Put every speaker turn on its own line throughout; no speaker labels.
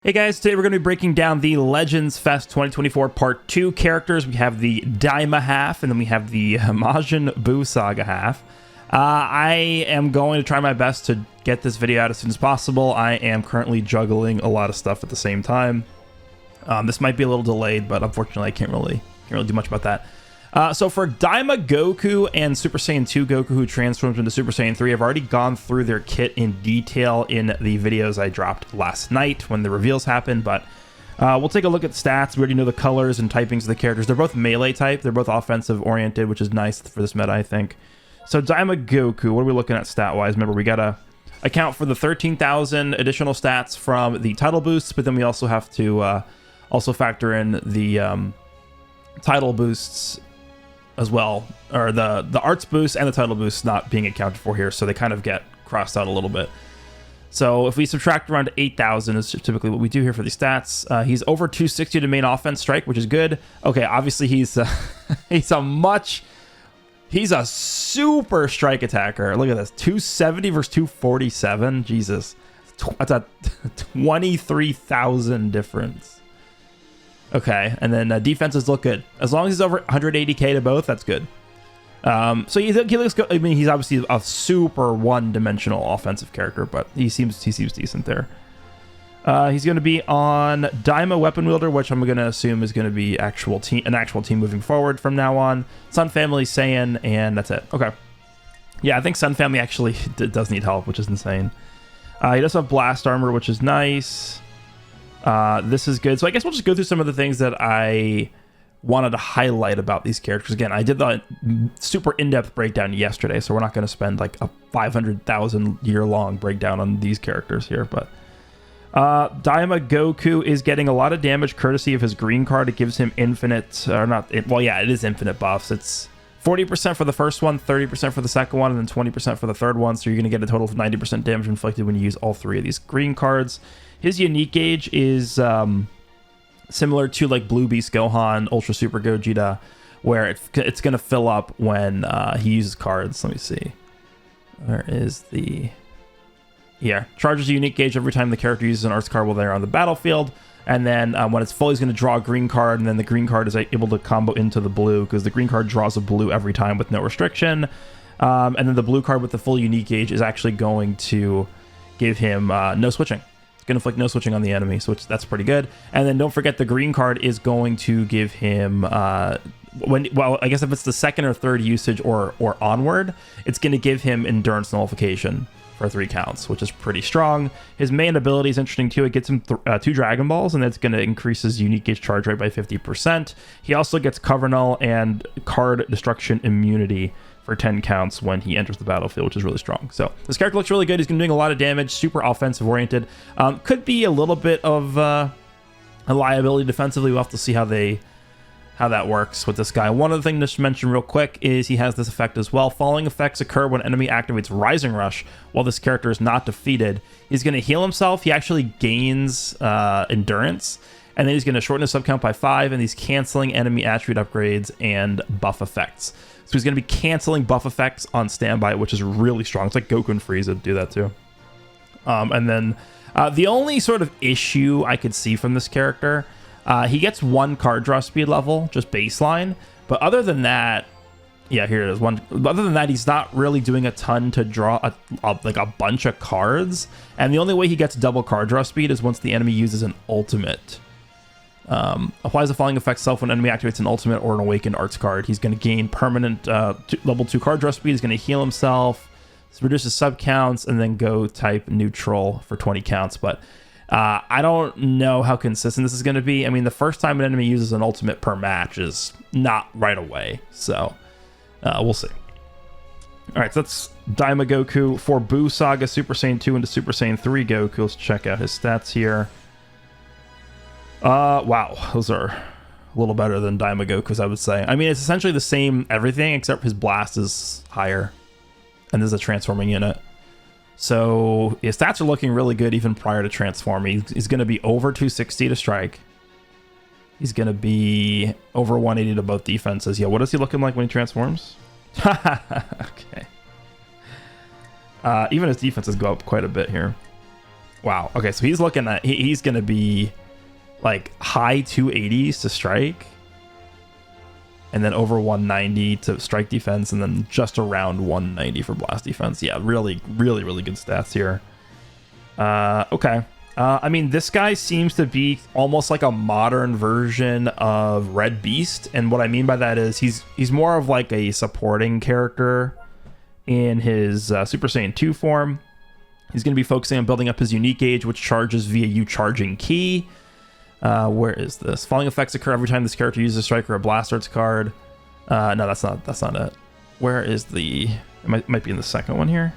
Hey guys, today we're going to be breaking down the Legends Fest 2024 Part 2 characters. We have the Daima half, and then we have the Majin Buu Saga half. I am going to try my best to get this video out as soon as possible. I am currently juggling a lot of stuff at the same time. This might be a little delayed, but unfortunately I can't really do much about that. So for Daima Goku and Super Saiyan 2 Goku, who transforms into Super Saiyan 3, I've already gone through their kit in detail in the videos I dropped last night when the reveals happened, but we'll take a look at stats. We already know the colors and typings of the characters. They're both melee type. They're both offensive oriented, which is nice for this meta, I think. So Daima Goku, what are we looking at stat-wise? Remember, we got to account for the 13,000 additional stats from the title boosts, but then we also have to also factor in the title boosts as well, or the arts boost and the title boost not being accounted for here, so they kind of get crossed out a little bit. So if we subtract around 8,000 is typically what we do here for these stats. He's over 260 to main offense strike, which is good. Okay, obviously he's he's a super strike attacker. Look at this, 270 versus 247. Jesus, that's a 23,000 difference. Okay, and then defenses look good. As long as he's over 180k to both, that's good. So he looks good. I mean, he's obviously a super one-dimensional offensive character, but he seems decent there. He's going to be on Daima Weapon Wielder, which I'm going to assume is going to be an actual team moving forward from now on. Sun Family Saiyan, and that's it. Okay. Yeah, I think Sun Family actually does need help, which is insane. He does have Blast Armor, which is nice. This is good. So I guess we'll just go through some of the things that I wanted to highlight about these characters. Again, I did the super in-depth breakdown yesterday, so we're not going to spend like a 500,000 year long breakdown on these characters here. But Daima Goku is getting a lot of damage courtesy of his green card. It gives him infinite, or not, well, yeah, it is infinite buffs. It's 40% for the first one, 30% for the second one, and then 20% for the third one. So you're going to get a total of 90% damage inflicted when you use all three of these green cards. His unique gauge is similar to like Blue Beast Gohan, Ultra Super Gogeta, where it's going to fill up when he uses cards. Let me see. Where is the... Yeah, charges a unique gauge every time the character uses an arts card while they're on the battlefield. And then when it's full, he's going to draw a green card, and then the green card is able to combo into the blue, because the green card draws a blue every time with no restriction. And then the blue card with the full unique gauge is actually going to give him no switching. Going to inflict no switching on the enemy, so that's pretty good. And then don't forget the green card is going to give him I guess if it's the second or third usage or onward, it's going to give him endurance nullification for 3 counts, which is pretty strong. His main ability is interesting too. It gets him 2 Dragon Balls, and that's going to increase his unique gauge charge rate by 50%. He also gets Cover Null and card destruction immunity for 10 counts when he enters the battlefield, which is really strong. So this character looks really good. He's been doing a lot of damage, super offensive oriented. Could be a little bit of a liability defensively. We'll have to see how that works with this guy. One other thing to mention real quick is he has this effect as well. Falling effects occur when enemy activates Rising Rush while this character is not defeated. He's going to heal himself. He actually gains endurance, and then he's going to shorten his subcount by 5, and he's canceling enemy attribute upgrades and buff effects. So he's going to be canceling buff effects on standby, which is really strong. It's like Goku and Frieza do that too. And then the only sort of issue I could see from this character, he gets 1 card draw speed level, just baseline. But other than that, yeah, here it is. Other than that, he's not really doing a ton to draw like a bunch of cards. And the only way he gets double card draw speed is once the enemy uses an ultimate. Applies the following effect self when enemy activates an ultimate or an awakened arts card. He's going to gain permanent level 2 card draw speed. He's going to heal himself, reduces sub counts, and then go type neutral for 20 counts. But I don't know how consistent this is going to be. I mean, the first time an enemy uses an ultimate per match is not right away. So we'll see. All right, so that's Daima Goku. For Buu Saga Super Saiyan 2 into Super Saiyan 3 Goku, let's check out his stats here. Wow, those are a little better than Daima Goku's, I would say. I mean, it's essentially the same everything, except his blast is higher, and there's a transforming unit. So his stats are looking really good even prior to transforming. He's going to be over 260 to strike. He's going to be over 180 to both defenses. Yeah, what is he looking like when he transforms? Okay. Even his defenses go up quite a bit here. Wow. Okay, so he's looking at he's gonna be like high 280s to strike, and then over 190 to strike defense, and then just around 190 for blast defense. Yeah, really, really, really good stats here. Okay. I mean, this guy seems to be almost like a modern version of Red Beast, and what I mean by that is he's more of like a supporting character in his Super Saiyan 2 form. He's going to be focusing on building up his unique gauge, which charges via you charging ki. Where is this? Falling effects occur every time this character uses a strike or a blast arts card. No, that's not it. Where is the... It might be in the second one here.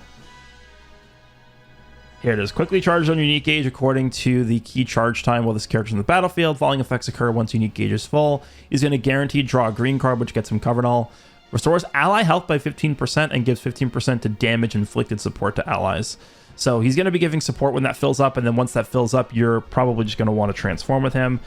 Here it is. Quickly charge on unique gauge according to the key charge time while this character's in the battlefield. Falling effects occur once unique gauge is full. He's going to guarantee draw a green card, which gets him covered all. Restores ally health by 15% and gives 15% to damage inflicted support to allies. So he's going to be giving support when that fills up, and then once that fills up, you're probably just going to want to transform with him.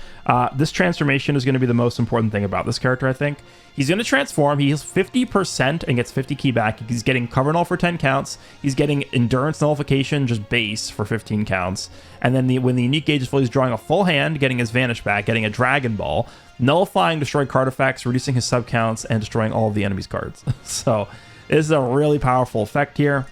This transformation is going to be the most important thing about this character, I think. He's going to transform. He heals 50% and gets 50 ki back. He's getting cover null for 10 counts. He's getting endurance nullification, just base, for 15 counts. And then when the unique gauge is full, he's drawing a full hand, getting his vanish back, getting a Dragon Ball, nullifying destroyed card effects, reducing his sub counts, and destroying all of the enemy's cards. So this is a really powerful effect here.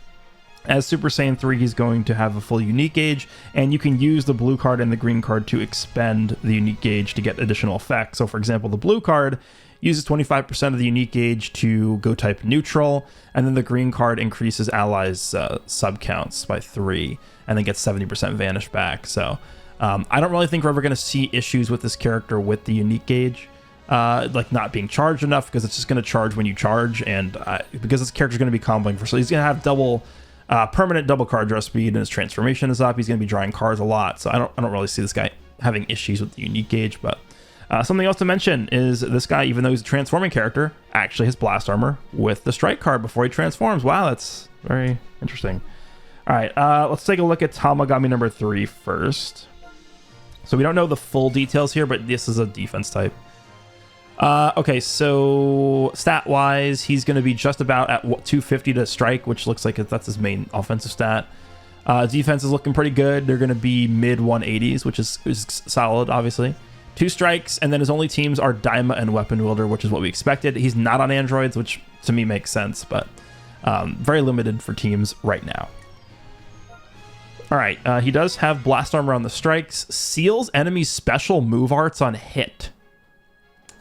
As Super Saiyan 3, he's going to have a full unique gauge, and you can use the blue card and the green card to expend the unique gauge to get additional effects. So, for example, the blue card uses 25% of the unique gauge to go type neutral, and then the green card increases allies' sub counts by 3, and then gets 70% vanish back. So, I don't really think we're ever going to see issues with this character with the unique gauge. Like not being charged enough, because it's just going to charge when you charge, and because this character is going to be comboing for, so he's going to have permanent double card draw speed, and his transformation is up. He's going to be drawing cards a lot, so I don't really see this guy having issues with the unique gauge. But something else to mention is this guy, even though he's a transforming character, actually has blast armor with the strike card before he transforms. Wow, that's very interesting. All right, let's take a look at Tamagami number 3 first. So we don't know the full details here, but this is a defense type. Okay, so stat-wise, he's going to be just about at 250 to strike, which looks like that's his main offensive stat. Defense is looking pretty good. They're going to be mid-180s, which is solid, obviously. 2 strikes, and then his only teams are Daima and Weapon Wielder, which is what we expected. He's not on androids, which to me makes sense, but very limited for teams right now. All right, he does have blast armor on the strikes. Seals enemies' special move arts on hit.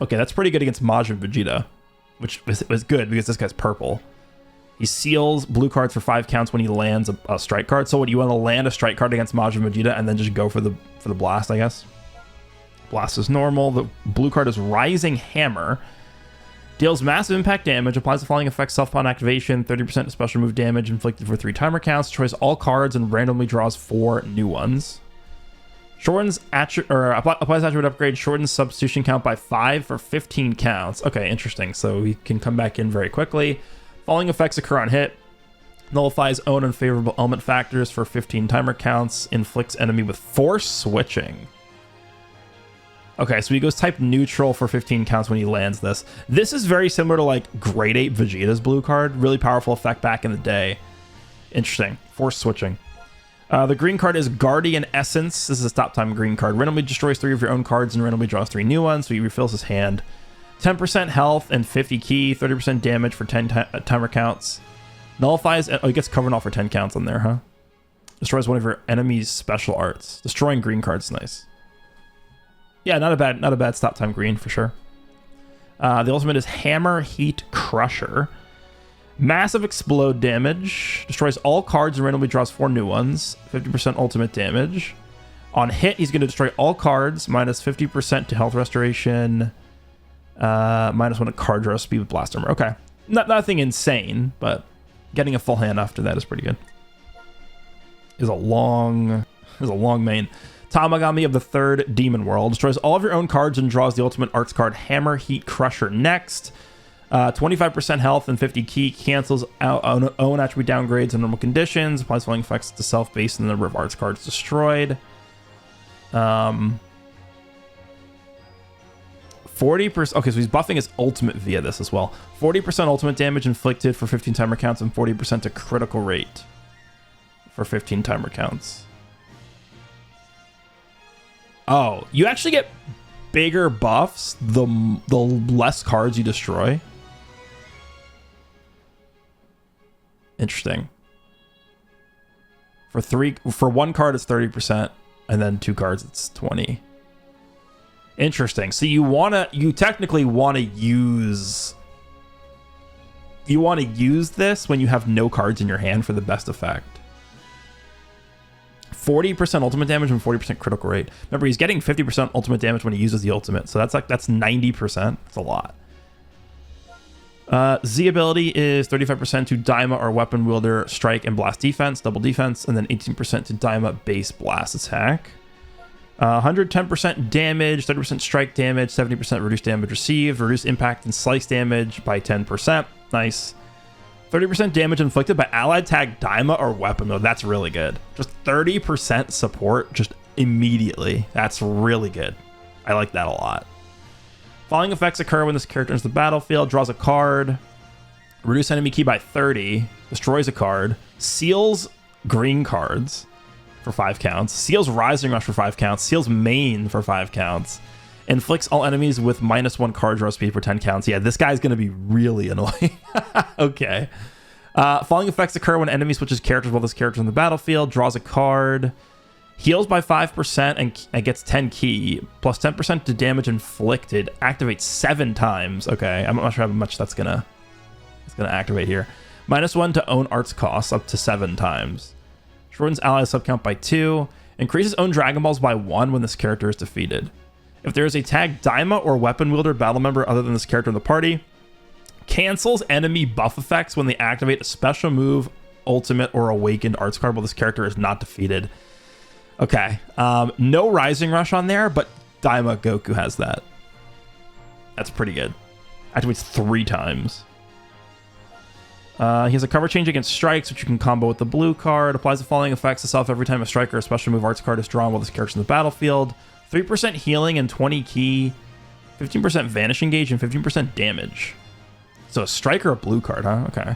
Okay, that's pretty good against Majin Vegeta, which was good because this guy's purple. He seals blue cards for 5 counts when he lands a strike card. So what, you want to land a strike card against Majin Vegeta and then just go for the blast, I guess? Blast is normal. The blue card is Rising Hammer. Deals massive impact damage, applies the following effects self-upon activation, 30% special move damage inflicted for 3 timer counts, destroys all cards and randomly draws 4 new ones. Shortens applies attribute upgrade, shortens substitution count by 5 for 15 counts. Okay, interesting. So he can come back in very quickly. Following effects occur on hit. Nullifies own unfavorable element factors for 15 timer counts. Inflicts enemy with force switching. Okay, so he goes type neutral for 15 counts when he lands this. This is very similar to like Grade 8 Vegeta's blue card. Really powerful effect back in the day. Interesting. Force switching. The green card is Guardian Essence. This is a stop time green card. Randomly destroys 3 of your own cards and randomly draws 3 new ones, so he refills his hand. 10% health and 50 ki, 30% damage for 10 timer counts. Nullifies... Oh, he gets covered off for 10 counts on there, huh? Destroys one of your enemy's special arts. Destroying green cards, nice. Yeah, not a bad stop time green, for sure. The ultimate is Hammer Heat Crusher. Massive explode damage. Destroys all cards and randomly draws 4 new ones. 50% ultimate damage. On hit, he's going to destroy all cards. Minus 50% to health restoration. Minus 1 to card draw speed with blast armor. Okay. Nothing insane, but getting a full hand after that is pretty good. Is a long main. Tamagami of the 3rd Demon World. Destroys all of your own cards and draws the ultimate arts card Hammer Heat Crusher next. 25% health and 50 ki, cancels out own attribute downgrades in normal conditions, applies following effects to self based on the number of arts cards destroyed. 40%. Okay, so he's buffing his ultimate via this as well. 40% ultimate damage inflicted for 15 timer counts and 40% to critical rate for 15 timer counts. Oh, you actually get bigger buffs the less cards you destroy. Interesting. For one card it's 30%, and then 2 cards it's 20. Interesting. So you technically want to use this when you have no cards in your hand for the best effect. 40% ultimate damage and 40% critical rate. Remember, he's getting 50% ultimate damage when he uses the ultimate, so that's 90%. That's a lot. Z ability is 35% to Daima or weapon wielder strike and blast defense, double defense, and then 18% to Daima base blast attack. 110% damage, 30% strike damage, 70% reduced damage received, reduced impact and slice damage by 10%. Nice. 30% damage inflicted by allied tag Daima or weapon wielder. That's really good. Just 30% support just immediately. That's really good. I like that a lot. Following effects occur when this character enters the battlefield, draws a card, reduce enemy key by 30, destroys a card, seals green cards for 5 counts, seals Rising Rush for 5 counts, seals Main for 5 counts, inflicts all enemies with -1 card draw speed for 10 counts. Yeah, this guy's going to be really annoying. Okay. Following effects occur when enemy switches characters while this character is in the battlefield, draws a card, heals by 5% and gets 10 key, plus 10% to damage inflicted, activates 7 times. Okay, I'm not sure how much that's gonna activate here. -1 to own arts costs up to 7 times. Shortens ally subcount by 2. Increases own Dragon Balls by 1 when this character is defeated. If there is a tag Daima or weapon wielder battle member other than this character in the party, cancels enemy buff effects when they activate a special move, ultimate, or awakened arts card while this character is not defeated. Okay, no Rising Rush on there, but Daima Goku has that. That's pretty good. Activates 3 times. He has a cover change against strikes, which you can combo with the blue card. Applies the following effects to self every time a strike or a special move arts card is drawn while this character's in the battlefield. 3% healing and 20 key, 15% vanishing gauge, and 15% damage. So a strike or a blue card, huh? Okay.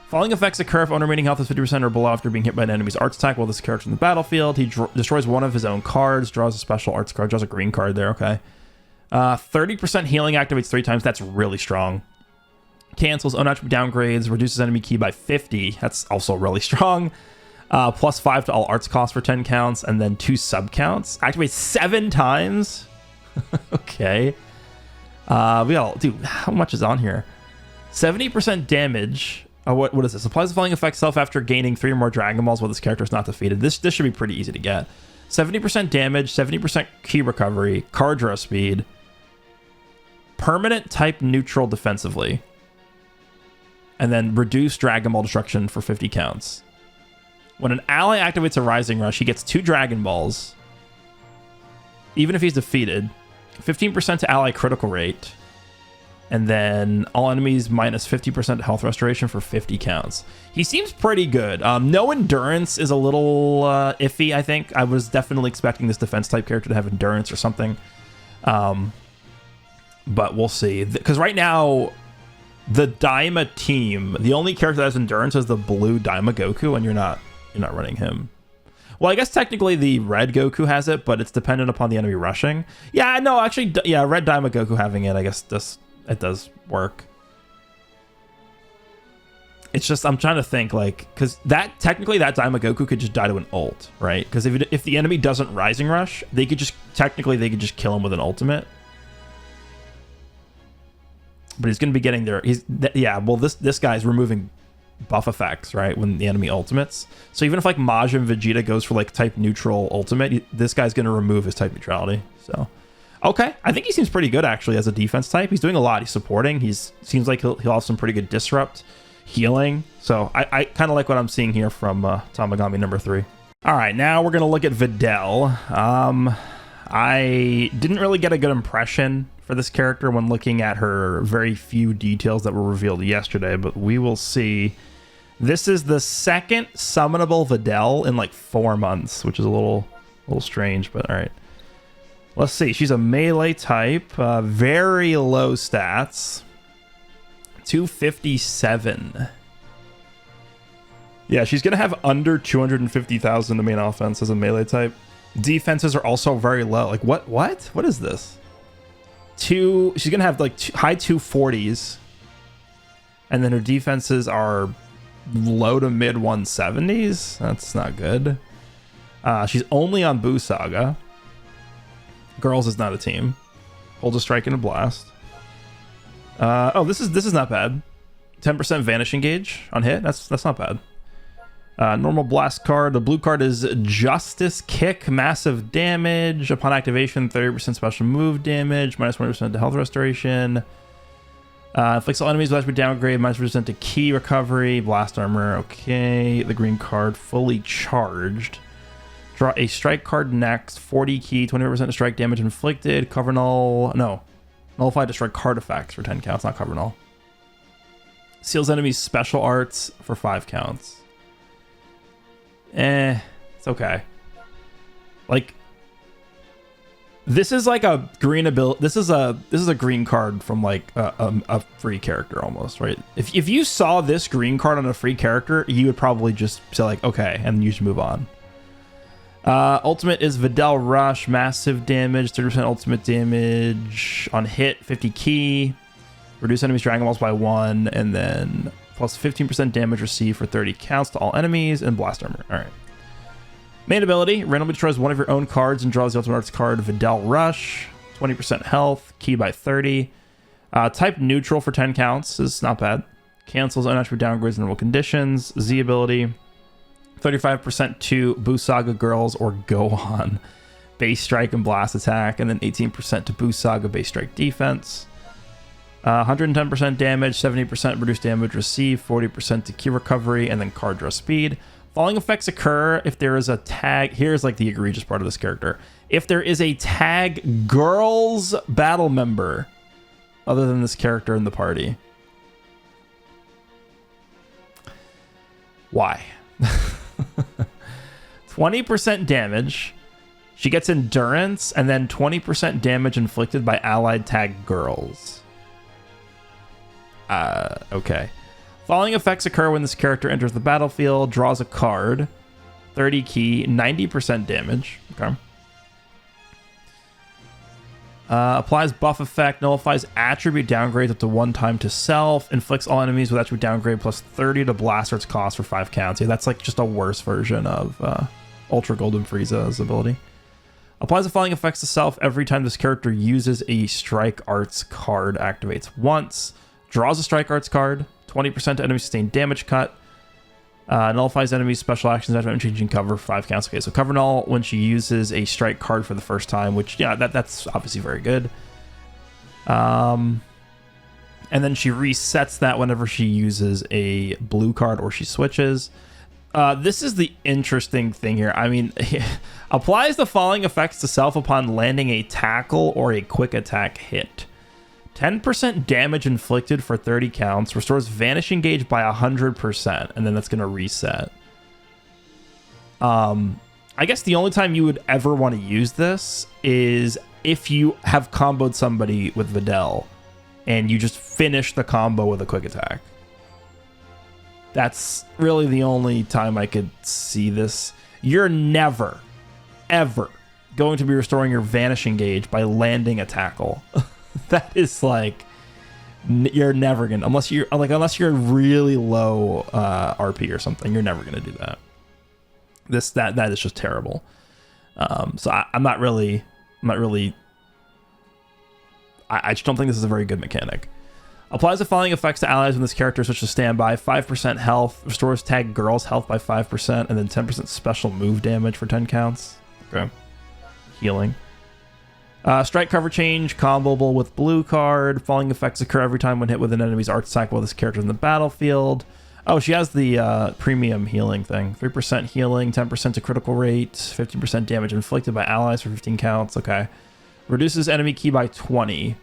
Following effects occur if owner remaining health is 50% or below after being hit by an enemy's arts attack while this character in the battlefield. He destroys one of his own cards, draws a special arts card, draws a green card there, okay. 30% healing activates 3 times. That's really strong. Cancels own attribute downgrades, reduces enemy key by 50. That's also really strong. Plus 5 to all arts costs for 10 counts, and then 2 sub counts. Activates 7 times. Okay. Dude, how much is on here? 70% damage. Oh, what is this? Applies the following effect self after gaining 3 or more Dragon Balls while this character is not defeated. This should be pretty easy to get. 70% damage, 70% key recovery, card draw speed, permanent type neutral defensively, and then reduce Dragon Ball destruction for 50 counts. When an ally activates a Rising Rush, he gets 2 Dragon Balls, even if he's defeated, 15% to ally critical rate, and then all enemies minus 50% health restoration for 50 counts. He seems pretty good. No endurance is a little iffy, I think. I was definitely expecting this defense type character to have endurance or something. But we'll see. Because right now, the Daima team, the only character that has endurance is the blue Daima Goku, and you're not running him. Well, I guess technically the red Goku has it, but it's dependent upon the enemy rushing. Yeah, no, actually, yeah, red Daima Goku having it, I guess it does work. It's just, I'm trying to think, like, because technically that Daima Goku could just die to an ult, right? Because if the enemy doesn't Rising Rush, they could just kill him with an ultimate. But he's going to be getting there. This guy's removing buff effects, right, when the enemy ultimates. So even if like Majin and Vegeta goes for like type neutral ultimate, this guy's going to remove his type neutrality. So okay, I think he seems pretty good actually as a defense type. He's doing a lot. He's supporting. Seems like he'll have some pretty good disrupt, healing. So I kind of like what I'm seeing here from Tamagami number 3. All right, now we're going to look at Videl. I didn't really get a good impression for this character when looking at her very few details that were revealed yesterday, but we will see. This is the second summonable Videl in like 4 months, which is a little strange, but all right. Let's see. She's a melee type, very low stats, 257. Yeah, she's gonna have under 250,000 to main offense as a melee type. Defenses are also very low. Like, what is this? She's gonna have like high 240s, and then her defenses are low to mid 170s. That's not good. She's only on Boo Saga. Girls is not a team. Holds a strike and a blast. This is not bad. 10% vanishing gauge on hit. That's not bad. Normal blast card. The blue card is Justice Kick, massive damage upon activation. 30% special move damage, minus 20% to health restoration. Inflicts all enemies with attribute downgrade, minus 20% to key recovery, blast armor. Okay, the green card fully charged. Draw a strike card next. 40 key, 20% to strike damage inflicted. Cover null. No, nullify to strike card effects for 10 counts, not cover null. Seals enemies special arts for 5 counts. It's okay. Like, this is like a green ability. This is a green card from like a free character almost, right? If you saw this green card on a free character, you would probably just say like, okay, and you should move on. Ultimate is Vidal Rush, massive damage, 30% ultimate damage on hit, 50 key, reduce enemies Dragon Balls by 1, and then plus 15% damage received for 30 counts to all enemies, and blast armor. All right. Main ability, randomly destroys one of your own cards and draws the ultimate arts card, Vidal Rush, 20% health, key by 30. Type neutral for 10 counts is not bad. Cancels unattribute downgrades in normal conditions. Z ability, 35% to Boo Saga Girls or Gohan base strike and blast attack, and then 18% to Boo Saga base strike defense. 110% damage, 70% reduced damage received, 40% to key recovery, and then card draw speed. Falling effects occur if there is a tag. Here's like the egregious part of this character. If there is a tag girls battle member other than this character in the party. Why? 20% damage. She gets endurance, and then 20% damage inflicted by allied tag girls. Okay. Following effects occur when this character enters the battlefield, draws a card, 30 key, 90% damage. Okay. Applies buff effect, nullifies attribute downgrades up to 1 time to self, inflicts all enemies with attribute downgrade plus 30 to blaster's cost for 5 counts. Yeah, that's like just a worse version of Ultra Golden Frieza's ability. Applies the following effects to self every time this character uses a strike arts card, activates once. Draws a strike arts card, 20% to enemy sustained damage cut. Nullifies enemies special actions after changing cover for 5 counts. Okay, so cover null when she uses a strike card for the first time, which, yeah, that's obviously very good. And then she resets that whenever she uses a blue card or she switches. This is the interesting thing here. I mean, applies the following effects to self upon landing a tackle or a quick attack hit. 10% damage inflicted for 30 counts, restores vanishing gauge by 100%, and then that's going to reset. I guess the only time you would ever want to use this is if you have comboed somebody with Videl and you just finish the combo with a quick attack. That's really the only time I could see this. You're never, ever going to be restoring your vanishing gauge by landing a tackle. That is like, you're never gonna, unless you're really low RP or something, you're never gonna do that. That is just terrible. So I'm not really. I just don't think this is a very good mechanic. Applies the following effects to allies when this character switches to standby: 5% health, restores tag girls health by 5%, and then 10% special move damage for 10 counts. Okay, healing. Strike cover change, comboable with blue card. Falling effects occur every time when hit with an enemy's arts attack while this character is in the battlefield. Oh, she has the premium healing thing. 3% healing, 10% to critical rate, 15% damage inflicted by allies for 15 counts. Okay. Reduces enemy key by 20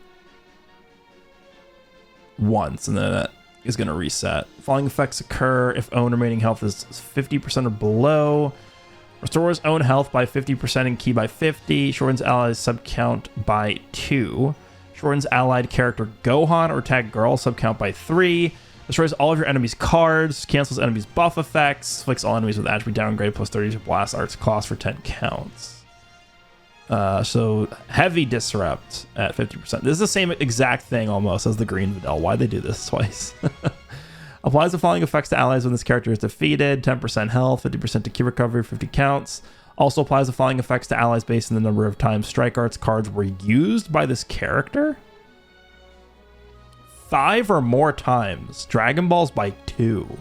once, and then that is going to reset. Falling effects occur if own remaining health is 50% or below. Restores own health by 50% and key by 50. Shortens allies sub count by 2. Shortens allied character Gohan or tag girl sub count by 3. Destroys all of your enemies' cards. Cancels enemies' buff effects. Inflicts all enemies with attribute downgrade plus 30 to blast arts cost for 10 counts. So heavy disrupt at 50%. This is the same exact thing almost as the green Videl. Why'd they do this twice? Applies the following effects to allies when this character is defeated. 10% health, 50% to key recovery, 50 counts. Also applies the following effects to allies based on the number of times strike arts cards were used by this character. 5 or more times. Dragon Balls by 2.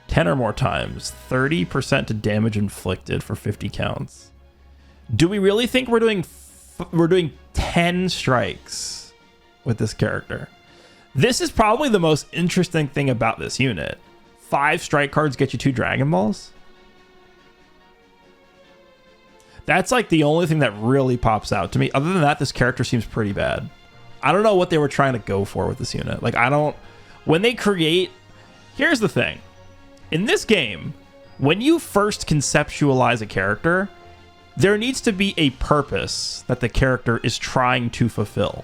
10 or more times. 30% to damage inflicted for 50 counts. Do we really think we're doing 10 strikes with this character? This is probably the most interesting thing about this unit. 5 strike cards get you 2 Dragon Balls. That's like the only thing that really pops out to me. Other than that, this character seems pretty bad. I don't know what they were trying to go for with this unit. Like, when they create, here's the thing. In this game, when you first conceptualize a character, there needs to be a purpose that the character is trying to fulfill.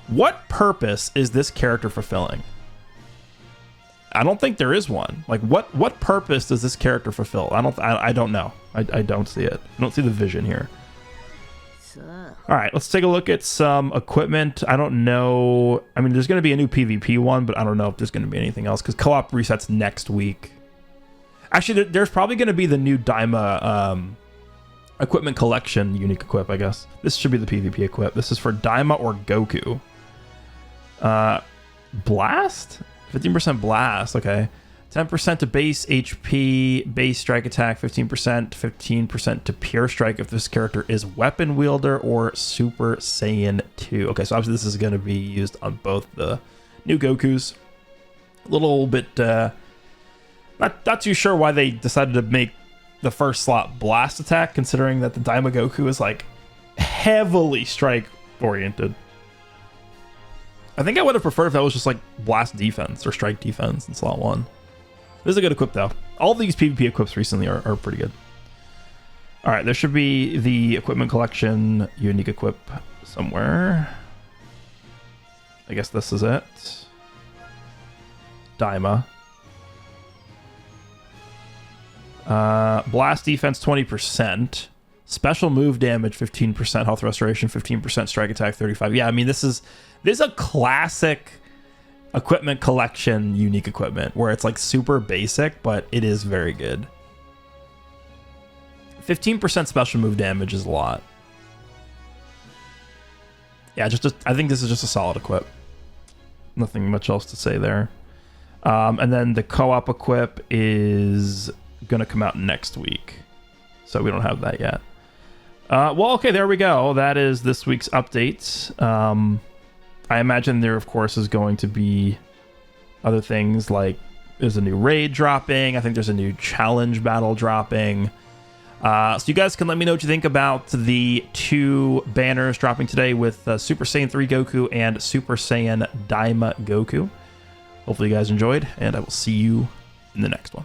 What purpose is this character fulfilling? I don't think there is one. Like, what purpose does this character fulfill? I don't know. I don't see it. I don't see the vision here. All right, let's take a look at some equipment. I don't know. I mean, there's going to be a new PvP one, but I don't know if there's going to be anything else because co-op resets next week. Actually, there's probably going to be the new Daima equipment collection unique equip, I guess. This should be the PvP equip. This is for Daima or Goku. Blast? 15% blast, okay. 10% to base HP, base strike attack, 15% to pure strike if this character is weapon wielder or Super Saiyan 2. Okay, so obviously this is going to be used on both the new Gokus. A little bit, not too sure why they decided to make the first slot blast attack, considering that the Daima Goku is like heavily strike oriented. I think I would have preferred if that was just like blast defense or strike defense in slot 1. This is a good equip though. All these PvP equips recently are pretty good. All right, there should be the equipment collection unique equip somewhere. I guess this is it. Daima. Blast defense 20%. Special move damage 15%, health restoration 15%, strike attack 35. Yeah, I mean this is a classic equipment collection unique equipment where it's like super basic, but it is very good. 15% special move damage is a lot. Yeah, I think this is just a solid equip. Nothing much else to say there. And then the co-op equip is gonna come out next week, so we don't have that yet. Well, okay, there we go. That is this week's updates. I imagine there, of course, is going to be other things like there's a new raid dropping. I think there's a new challenge battle dropping. So you guys can let me know what you think about the 2 banners dropping today with Super Saiyan 3 Goku and Super Saiyan Daima Goku. Hopefully you guys enjoyed, and I will see you in the next one.